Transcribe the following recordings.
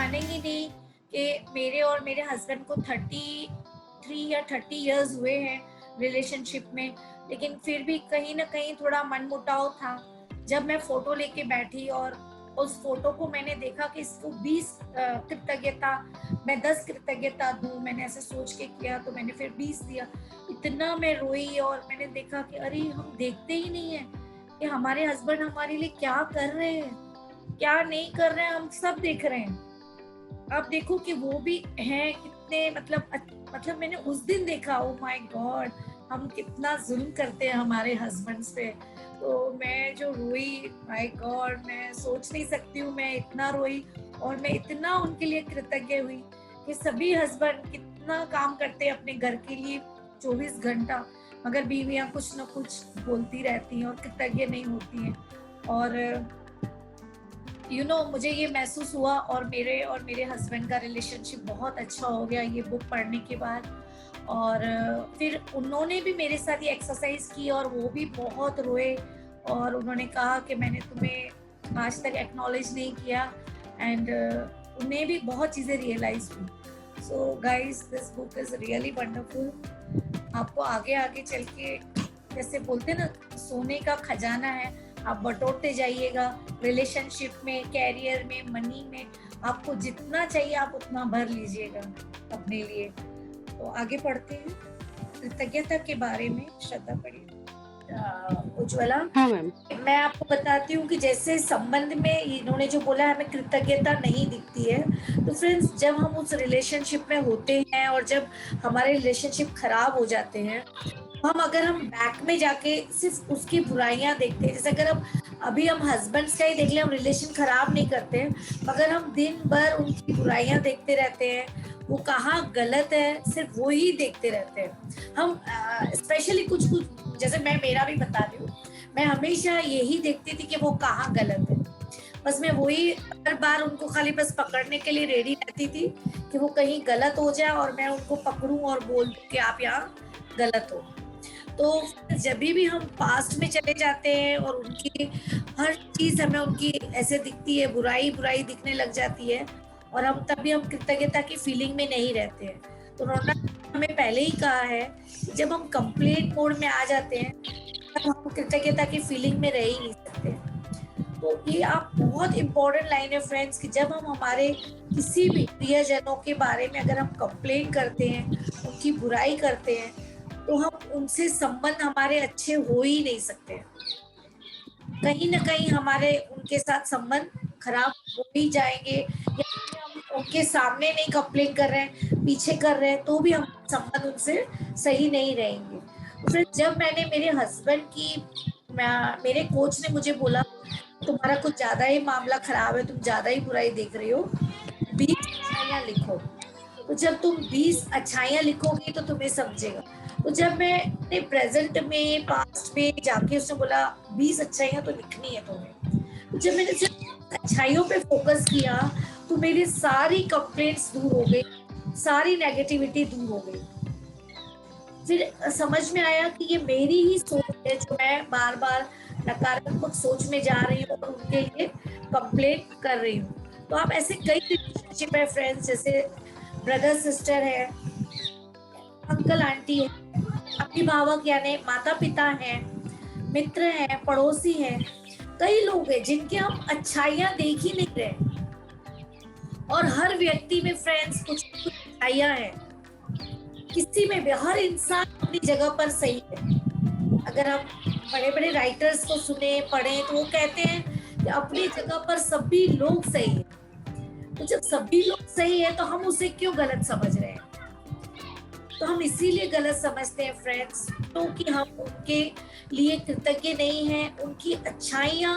मानेंगे नहीं कि मेरे और मेरे हस्बैंड को 33 या 30 इयर्स हुए हैं रिलेशनशिप में, लेकिन फिर भी कहीं ना कहीं थोड़ा मनमुटाव था। जब मैं फोटो लेके बैठी और उस फोटो को मैंने देखा कि इसको 20 कृतज्ञता, मैं 10 कृतज्ञता दूं, मैंने ऐसे सोच के किया, तो मैंने फिर 20 दिया। इतना मैं रोई और मैंने देखा कि अरे हम देखते ही नहीं है कि हमारे हस्बैंड हमारे लिए क्या कर रहे हैं, क्या नहीं कर रहे हैं, हम सब देख रहे हैं। अब देखो कि वो भी हैं कितने, मतलब मैंने उस दिन देखा, ओ माय गॉड, हम कितना जुल्म करते हैं हमारे हस्बैंड्स पे। तो मैं जो रोई, माय गॉड, मैं सोच नहीं सकती हूँ, मैं इतना रोई और मैं इतना उनके लिए कृतज्ञ हुई कि सभी हस्बैंड कितना काम करते हैं अपने घर के लिए 24 घंटा, मगर बीवियां कुछ ना कुछ बोलती रहती हैं और कृतज्ञ नहीं होती हैं। और मुझे ये महसूस हुआ और मेरे हस्बैंड का रिलेशनशिप बहुत अच्छा हो गया ये बुक पढ़ने के बाद। और फिर उन्होंने भी मेरे साथ ये एक्सरसाइज की और वो भी बहुत रोए और उन्होंने कहा कि मैंने तुम्हें आज तक एक्नॉलेज नहीं किया, एंड उन्हें भी बहुत चीज़ें रियलाइज हुई। So guys, this book is really wonderful. आपको आगे आगे चल के, जैसे बोलते ना, सोने का खजाना है, आप बटोरते जाइएगा रिलेशनशिप में, कैरियर में, मनी में। आपको जितना चाहिए आप उतना भर लीजिएगा अपने लिए। तो आगे पढ़ते हैं कृतज्ञता के बारे में। श्रद्धा पढ़िए। उज्ज्वला। हाँ मैम। मैं आपको बताती हूँ कि जैसे संबंध में इन्होंने जो बोला हमें कृतज्ञता नहीं दिखती है, तो फ्रेंड्स जब हम उस रिलेशनशिप में होते हैं और जब हमारे रिलेशनशिप खराब हो जाते हैं, अगर हम बैक में जाके सिर्फ उसकी बुराइयां देखते हैं, जैसे अगर अभी हम हस्बैंड्स का ही देख लें, हम रिलेशन खराब नहीं करते हैं, मगर हम दिन भर उनकी बुराइयां देखते रहते हैं, वो कहाँ गलत है सिर्फ वो ही देखते रहते हैं। हम स्पेशली कुछ जैसे मैं मेरा भी बता रही हूँ, मैं हमेशा यही देखती थी कि वो कहाँ गलत है, बस मैं वही हर बार उनको खाली बस पकड़ने के लिए रेडी रहती थी कि वो कहीं गलत हो जाए और मैं उनको पकड़ूं और बोल दूं कि आप यहाँ गलत हो। तो जब भी हम पास्ट में चले जाते हैं और उनकी हर चीज हमें उनकी ऐसे दिखती है, बुराई बुराई दिखने लग जाती है, और हम तभी हम कृतज्ञता की फीलिंग में नहीं रहते हैं। तो उन्होंने हमें पहले ही कहा है कि जब हम कंप्लेंट मोड में आ जाते हैं तब हम कृतज्ञता की फीलिंग में रह ही नहीं सकते। तो ये आप बहुत इम्पोर्टेंट लाइन है फ्रेंड्स, कि जब हम हमारे किसी भी प्रियजनों के बारे में अगर हम कंप्लेन करते हैं, उनकी बुराई करते हैं, तो हम उनसे संबंध हमारे अच्छे हो ही नहीं सकते। कहीं ना कहीं हमारे उनके साथ संबंध खराब हो ही जाएंगे, या हम उनके सामने नहीं कंप्लेन कर रहे हैं, पीछे कर रहे हैं, तो भी हम संबंध उनसे सही नहीं रहेंगे। फिर जब मैंने मेरे हस्बैंड की, मेरे कोच ने मुझे बोला तुम्हारा कुछ ज्यादा ही मामला खराब है, तुम ज्यादा ही बुराई देख रही हो, 20 अच्छाइयां लिखो। तो जब तुम 20 अच्छाइयां लिखोगी तो तुम्हें समझेगा। तो जब मैं प्रेजेंट में, पास्ट में जाके उसने बोला 20 अच्छाइयां तो लिखनी है तुम्हें, तो जब मैंने सिर्फ अच्छाइयों पे फोकस किया तो मेरी सारी कंप्लेंट्स दूर हो गई, सारी नेगेटिविटी दूर हो गई। फिर समझ में आया कि ये मेरी ही सोच है जो मैं बार बार नकारात्मक सोच में जा रही हूँ और उनके लिए कंप्लेंट कर रही हूँ। तो आप ऐसे कई रिलेशनशिप है फ्रेंड्स, जैसे ब्रदर सिस्टर है, अंकल आंटी है, अभिभावक यानी माता पिता हैं, मित्र हैं, पड़ोसी हैं, कई लोग हैं जिनके हम अच्छाइयां देख ही नहीं रहे। और हर व्यक्ति में फ्रेंड्स कुछ अच्छाइयां हैं, किसी में भी, हर इंसान अपनी जगह पर सही है। अगर हम बड़े बड़े राइटर्स को सुने पढ़े तो वो कहते हैं कि अपनी जगह पर सभी लोग सही है। तो जब सभी लोग सही है तो हम उसे क्यों गलत समझ रहे हैं? तो हम इसीलिए गलत समझते हैं फ्रेंड्स, क्योंकि तो हम उनके लिए कृतज्ञ नहीं हैं। उनकी अच्छाइयां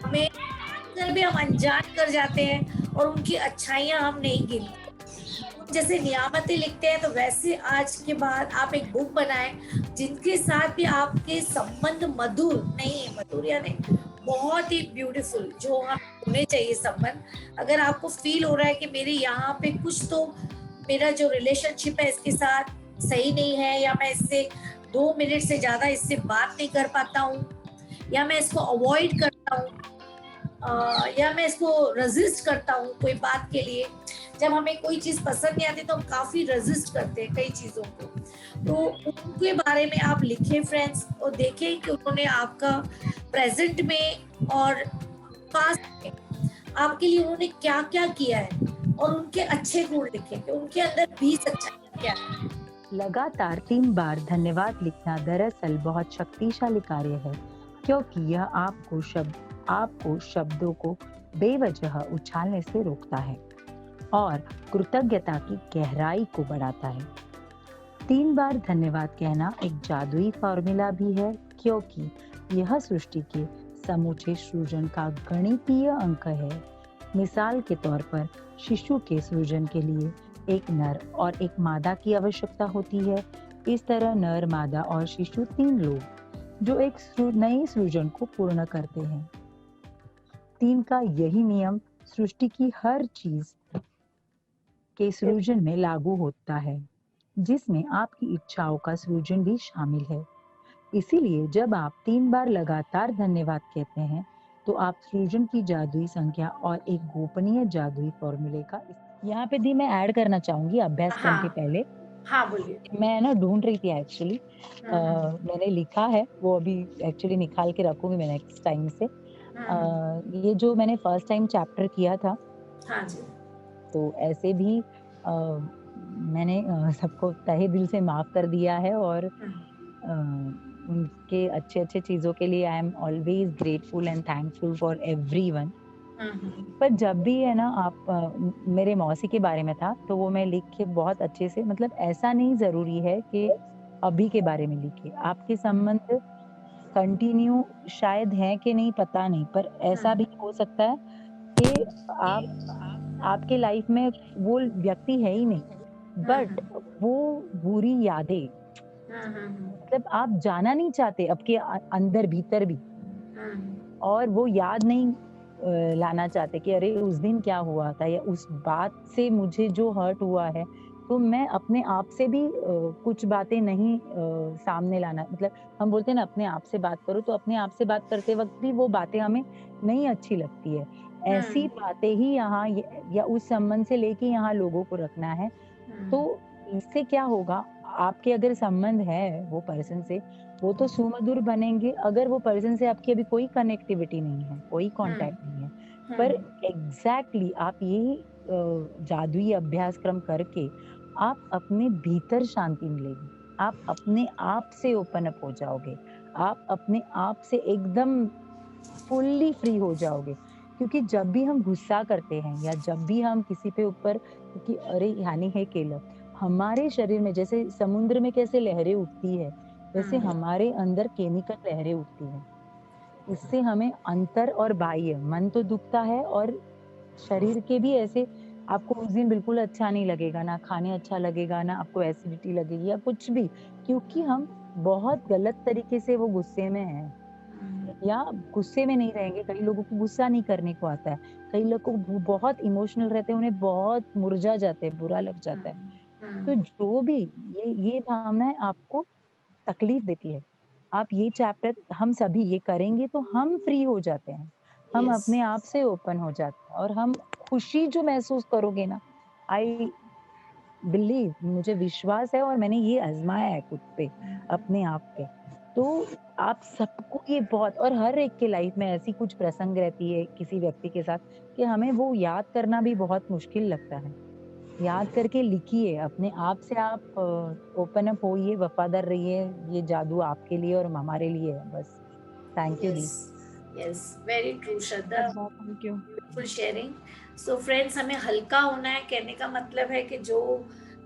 हमें जानकर भी हम अनजान कर जाते हैं और उनकी अच्छाइयां हम नहीं गिनते। जैसे नियामतें लिखते हैं, तो वैसे आज के बाद आप एक बुक बनाएं जिनके साथ भी आपके संबंध मधुर नहीं, मधुर यानी बहुत ही ब्यूटीफुल, जो हम होने चाहिए संबंध। अगर आपको फील हो रहा है कि मेरे यहाँ पे कुछ तो, मेरा जो रिलेशनशिप है इसके साथ सही नहीं है, या मैं इससे 2 मिनट से ज्यादा इससे बात नहीं कर पाता हूँ, या मैं इसको अवॉइड करता हूँ, या मैं इसको रेजिस्ट करता हूँ कोई बात के लिए, जब हमें कोई चीज पसंद नहीं आती तो हम काफी रेजिस्ट करते हैं कई चीजों को। तो उनके बारे में आप लिखें फ्रेंड्स, और देखें कि उन्होंने आपका प्रेजेंट में और पास्ट में आपके लिए उन्होंने क्या क्या किया है, और उनके अच्छे गुण लिखें कि उनके अंदर भी सच्चाई क्या है। लगातार 3 बार धन्यवाद लिखना दरअसल बहुत शक्तिशाली कार्य है, क्योंकि यह आपको शब्दों को बेवजह उछालने से रोकता है और कृतज्ञता की गहराई को बढ़ाता है। 3 बार धन्यवाद कहना एक जादुई फॉर्मूला भी है, क्योंकि यह सृष्टि के समूचे सृजन का गणितीय अंक है। मिसाल के तौर पर शिशु के सृजन के लिए एक नर और एक मादा की आवश्यकता होती है। इस तरह नर, मादा और शिशु 3 लोग जो एक नई सृजन को पूर्ण करते हैं। 3 का यही नियम सृष्टि की हर चीज के सृजन में लागू होता है, जिसमें आपकी इच्छाओं का सृजन भी शामिल है। इसीलिए जब आप 3 बार लगातार धन्यवाद कहते हैं, तो आप सृजन की जादुई संख्या और एक गोपनीय जादुई फॉर्मूले का यहाँ पे दी मैं ऐड करना चाहूंगी अभ्यासक्रम के हाँ पहले। हाँ, बोलिए। मैं ना ढूंढ रही थी एक्चुअली, हम्म मैंने लिखा है वो अभी एक्चुअली निकाल के रखूंगी मैं नेक्स्ट टाइम से। हम्म, ये जो मैंने फर्स्ट टाइम चैप्टर किया था, हाँ जी। तो ऐसे भी मैंने सबको तहे दिल से माफ कर दिया है और हम्म उनके अच्छे-अच्छे चीज़ों के लिए I am always grateful and thankful for everyone. हम्म पर जब भी है ना आप मेरे मौसी के बारे में था, तो वो मैं लिख के बहुत अच्छे से, मतलब ऐसा नहीं ज़रूरी है कि अभी के बारे में लिखिए। आपके संबंध कंटिन्यू शायद हैं कि नहीं पता नहीं, पर ऐसा भी हम्म हो सकता है कि आप आपके लाइफ में वो व्यक्ति है ही नहीं, बट हम्म वो बुरी यादें, हम्म मतलब आप जाना नहीं चाहते आपके अंदर भीतर भी, हम्म और वो याद नहीं लाना चाहते कि अरे उस दिन क्या हुआ था या उस बात से मुझे जो हर्ट हुआ है, तो मैं अपने आप से भी कुछ बातें नहीं सामने लाना, मतलब हम बोलते हैं ना अपने आप से बात करो, तो अपने आप से बात करते वक़्त भी वो बातें हमें नहीं अच्छी लगती है। ऐसी हम्म बातें ही यहाँ या उस संबंध से लेके यहाँ लोगों को रखना है। हम्म तो इससे क्या होगा, आपके अगर संबंध है वो पर्सन से, वो तो सुमधुर बनेंगे अगर वो पर्सन से आपकी अभी कोई कनेक्टिविटी नहीं है, कोई हम्म कॉन्टैक्ट नहीं है। पर हम्म एग्ज़ैक्टली आप ये जादुई अभ्यासक्रम करके आप अपने भीतर शांति मिलेगी। आप अपने आप से ओपन अप हो जाओगे। आप अपने आप से एकदम फुल्ली फ्री हो जाओगे। क्योंकि जब भी हम गुस्सा करते हैं या जब भी हम किसी पे ऊपर, क्योंकि अरे हानि है केवल हमारे शरीर में, जैसे समुद्र में कैसे लहरें उठती है, वैसे हम्म हमारे अंदर केमिकल लहरें उठती हैं। इससे हमें अंतर और बाह्य मन तो दुखता है, और शरीर के भी ऐसे आपको उस दिन बिल्कुल अच्छा नहीं लगेगा, ना खाने अच्छा लगेगा, ना आपको एसिडिटी लगेगी या कुछ भी, क्योंकि हम बहुत गलत तरीके से वो गुस्से में हैं। या गुस्से में नहीं रहेंगे, कई लोगों को गुस्सा नहीं करने को आता है, कई लोग को बहुत इमोशनल रहते हैं, उन्हें बहुत मुरझा जाते हैं, बुरा लग जाता है। तो हम्म जो भी ये भावनाएँ आपको तकलीफ देती है, आप ये चैप्टर हम सभी ये करेंगे तो हम फ्री हो जाते हैं। हम यस। अपने आप से ओपन हो जाते हैं और हम खुशी जो महसूस करोगे ना, आई बिलीव, मुझे विश्वास है और मैंने ये आज़माया है खुद पे, अपने आप पे। तो आप सबको ये बहुत, और हर एक के लाइफ में ऐसी कुछ प्रसंग रहती है किसी व्यक्ति के साथ कि हमें वो याद करना भी बहुत मुश्किल लगता है। याद करके लिखिए, अपने आप से आप ओपन अप होइए, वफ़ादार रहिए, ये जादू आपके लिए और हमारे लिए है बस। Thank you yes the. Yes, very true Shraddha, Shraddha, thank you. Beautiful sharing. So friends, हमें हल्का होना है, कहने का मतलब है कि जो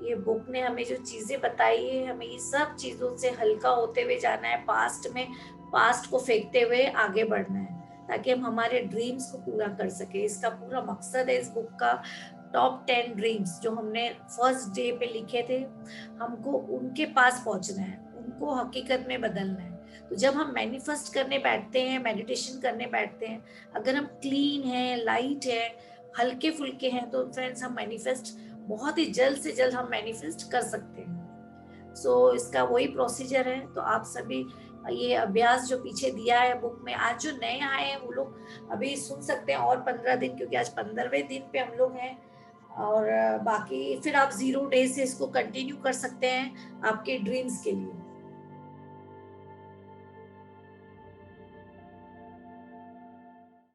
ये बुक ने हमें जो चीजें बताई है, हमें ये सब चीजों से हल्का होते हुए जाना है, पास्ट में पास्ट को फेंकते हुए आगे बढ़ना है, ताकि हम हमारे ड्रीम्स को पूरा कर सके। इसका पूरा मकसद है इस बुक का, टॉप 10 ड्रीम्स जो हमने फर्स्ट डे पे लिखे थे, हमको उनके पास पहुंचना है, उनको हकीकत में बदलना है। तो जब हम मैनिफेस्ट करने बैठते हैं, मेडिटेशन करने बैठते हैं, अगर हम क्लीन हैं, लाइट है, हल्के फुल्के हैं, तो फ्रेंड्स हम मैनिफेस्ट बहुत ही जल्द से जल्द हम मैनिफेस्ट कर सकते हैं। इसका वही प्रोसीजर है। तो आप सभी ये अभ्यास जो पीछे दिया है बुक में, आज जो नए आए हैं वो लोग अभी सुन सकते हैं और 15 दिन, क्योंकि आज 15वें दिन पे हम लोग हैं। और बाकी फिर आप 0 डेज़ से इसको कंटिन्यू कर सकते हैं आपके ड्रीम्स के लिए।